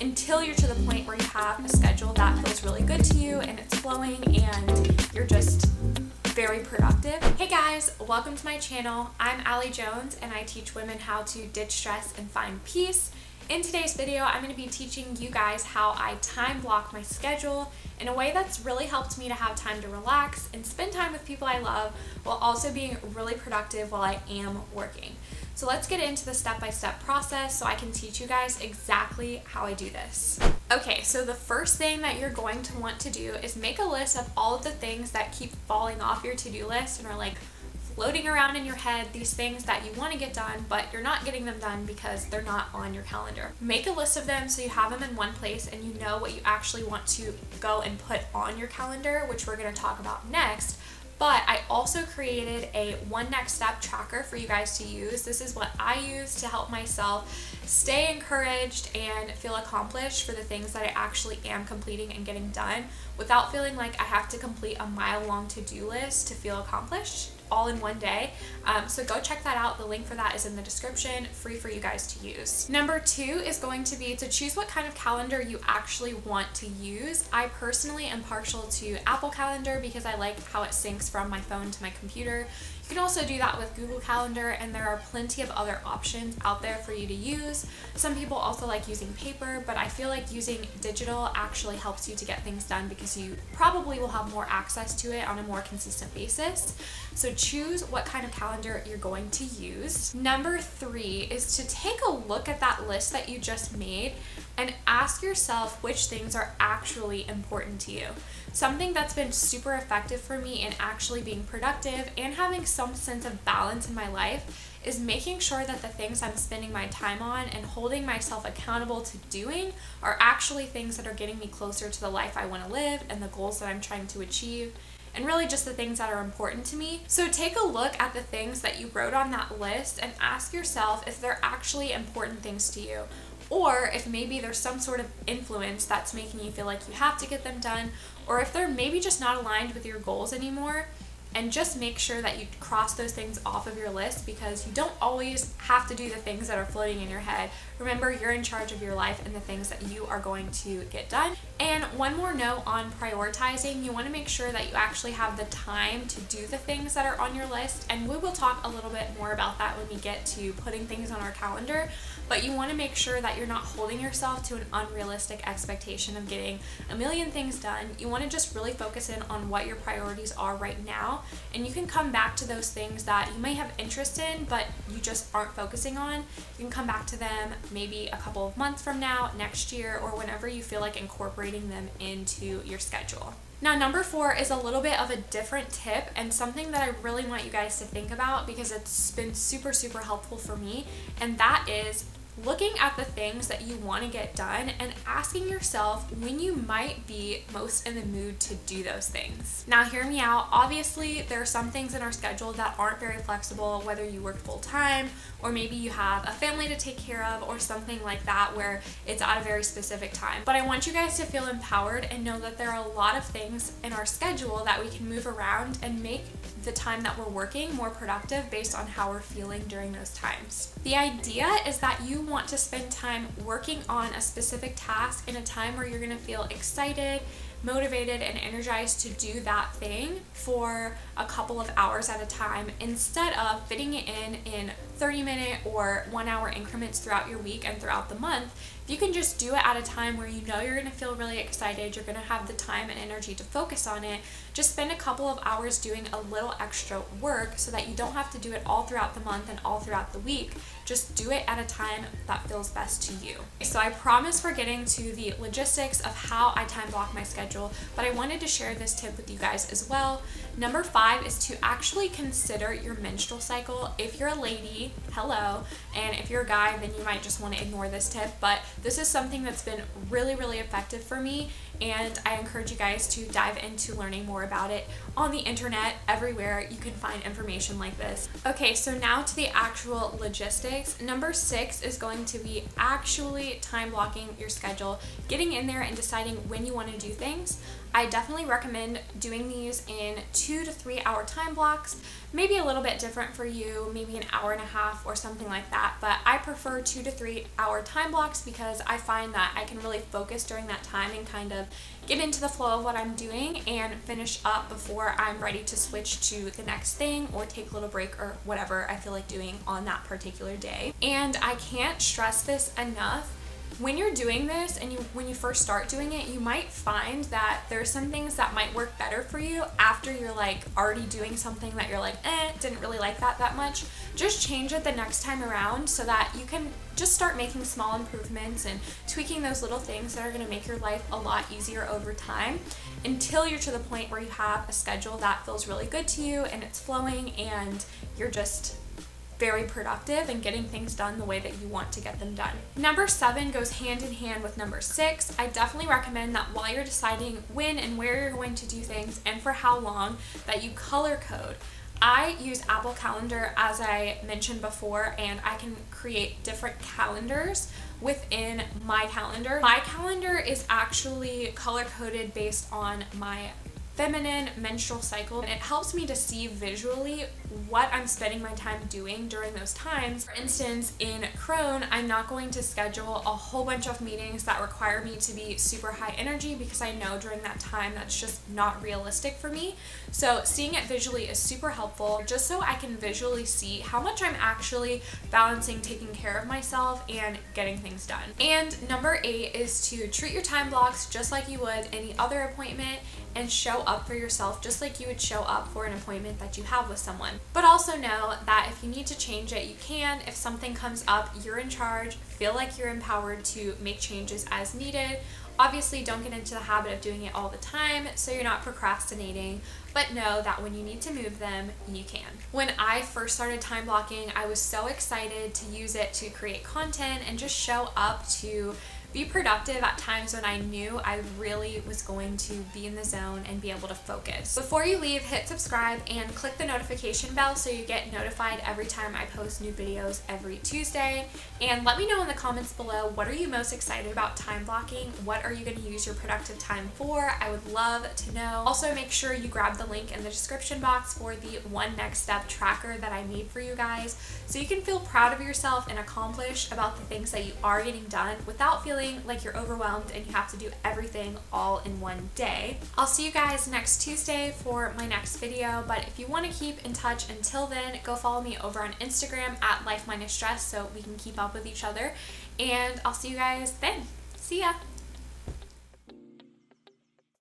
until you're to the point where you have a schedule that feels really good to you and it's flowing and you're just very productive. Hey guys, welcome to my channel. I'm Allie Jones and I teach women how to ditch stress and find peace. In today's video, I'm going to be teaching you guys how I time block my schedule in a way that's really helped me to have time to relax and spend time with people I love while also being really productive while I am working. So let's get into the step-by-step process so I can teach you guys exactly how I do this. Okay, so the first thing that you're going to want to do is make a list of all of the things that keep falling off your to-do list and are like floating around in your head, these things that you want to get done, but you're not getting them done because they're not on your calendar. Make a list of them so you have them in one place and you know what you actually want to go and put on your calendar, which we're going to talk about next. But I also created a one next step tracker for you guys to use. This is what I use to help myself stay encouraged and feel accomplished for the things that I actually am completing and getting done without feeling like I have to complete a mile-long to-do list to feel accomplished all in one day. So go check that out. The link for that is in the description, free for you guys to use. Number 2 is going to be to choose what kind of calendar you actually want to use. I personally am partial to Apple Calendar because I like how it syncs from my phone to my computer. You can also do that with Google Calendar, and there are plenty of other options out there for you to use. Some people also like using paper, but I feel like using digital actually helps you to get things done because you probably will have more access to it on a more consistent basis. So choose what kind of calendar you're going to use. Number 3 is to take a look at that list that you just made and ask yourself which things are actually important to you. Something that's been super effective for me in actually being productive and having some sense of balance in my life is making sure that the things I'm spending my time on and holding myself accountable to doing are actually things that are getting me closer to the life I want to live and the goals that I'm trying to achieve, and really just the things that are important to me. So take a look at the things that you wrote on that list and ask yourself if they're actually important things to you, or if maybe there's some sort of influence that's making you feel like you have to get them done, or if they're maybe just not aligned with your goals anymore. And just make sure that you cross those things off of your list because you don't always have to do the things that are floating in your head. Remember, you're in charge of your life and the things that you are going to get done. And one more note on prioritizing, you want to make sure that you actually have the time to do the things that are on your list. And we will talk a little bit more about that when we get to putting things on our calendar. But you want to make sure that you're not holding yourself to an unrealistic expectation of getting a million things done. You want to just really focus in on what your priorities are right now. And you can come back to those things that you may have interest in, but you just aren't focusing on. You can come back to them maybe a couple of months from now, next year, or whenever you feel like incorporating them into your schedule. Now, number 4 is a little bit of a different tip and something that I really want you guys to think about because it's been super, super helpful for me. And that is looking at the things that you want to get done and asking yourself when you might be most in the mood to do those things. Now, hear me out. Obviously, there are some things in our schedule that aren't very flexible, whether you work full time or maybe you have a family to take care of or something like that where it's at a very specific time. But I want you guys to feel empowered and know that there are a lot of things in our schedule that we can move around and make the time that we're working more productive based on how we're feeling during those times. The idea is that you want to spend time working on a specific task in a time where you're going to feel excited, motivated, and energized to do that thing for a couple of hours at a time instead of fitting it in 30-minute or 1-hour increments throughout your week and throughout the month. If you can just do it at a time where you know you're going to feel really excited, you're going to have the time and energy to focus on it, just spend a couple of hours doing a little extra work so that you don't have to do it all throughout the month and all throughout the week. Just do it at a time that feels best to you. So I promise we're getting to the logistics of how I time block my schedule, but I wanted to share this tip with you guys as well. Number 5 is to actually consider your menstrual cycle. If you're a lady, hello, and if you're a guy, then you might just want to ignore this tip, but this is something that's been really, really effective for me, and I encourage you guys to dive into learning more about it on the internet. Everywhere you can find information like this. Okay, so now to the actual logistics. Number 6 is going to be actually time blocking your schedule, getting in there and deciding when you want to do things. meetings. I definitely recommend doing these in 2 to 3 hour time blocks, maybe a little bit different for you, maybe an hour and a half or something like that, but I prefer 2 to 3 hour time blocks because I find that I can really focus during that time and kind of get into the flow of what I'm doing and finish up before I'm ready to switch to the next thing or take a little break or whatever I feel like doing on that particular day. And I can't stress this enough. When you're doing this and when you first start doing it, you might find that there's some things that might work better for you after you're like already doing something that you're like, didn't really like that much. Just change it the next time around so that you can just start making small improvements and tweaking those little things that are going to make your life a lot easier over time until you're to the point where you have a schedule that feels really good to you and it's flowing and you're just very productive and getting things done the way that you want to get them done. Number 7 goes hand in hand with number 6. I definitely recommend that while you're deciding when and where you're going to do things and for how long, that you color code. I use Apple Calendar, as I mentioned before, and I can create different calendars within my calendar. My calendar is actually color coded based on my feminine menstrual cycle, and it helps me to see visually what I'm spending my time doing during those times. For instance, in Crone, I'm not going to schedule a whole bunch of meetings that require me to be super high energy because I know during that time that's just not realistic for me. So seeing it visually is super helpful just so I can visually see how much I'm actually balancing taking care of myself and getting things done. And number 8 is to treat your time blocks just like you would any other appointment and show up for yourself just like you would show up for an appointment that you have with someone. But also know that if you need to change it, you can. If something comes up, you're in charge. Feel like you're empowered to make changes as needed. Obviously, don't get into the habit of doing it all the time so you're not procrastinating, but know that when you need to move them, you can. When I first started time blocking, I was so excited to use it to create content and just show up to be productive at times when I knew I really was going to be in the zone and be able to focus. Before you leave, hit subscribe and click the notification bell so you get notified every time I post new videos every Tuesday. And let me know in the comments below, what are you most excited about time blocking? What are you going to use your productive time for? I would love to know. Also, make sure you grab the link in the description box for the One Next Step tracker that I made for you guys so you can feel proud of yourself and accomplished about the things that you are getting done without feeling like you're overwhelmed and you have to do everything all in one day. I'll see you guys next Tuesday for my next video, but if you want to keep in touch until then, go follow me over on Instagram at Life Minus Stress so we can keep up with each other, and I'll see you guys then. See ya!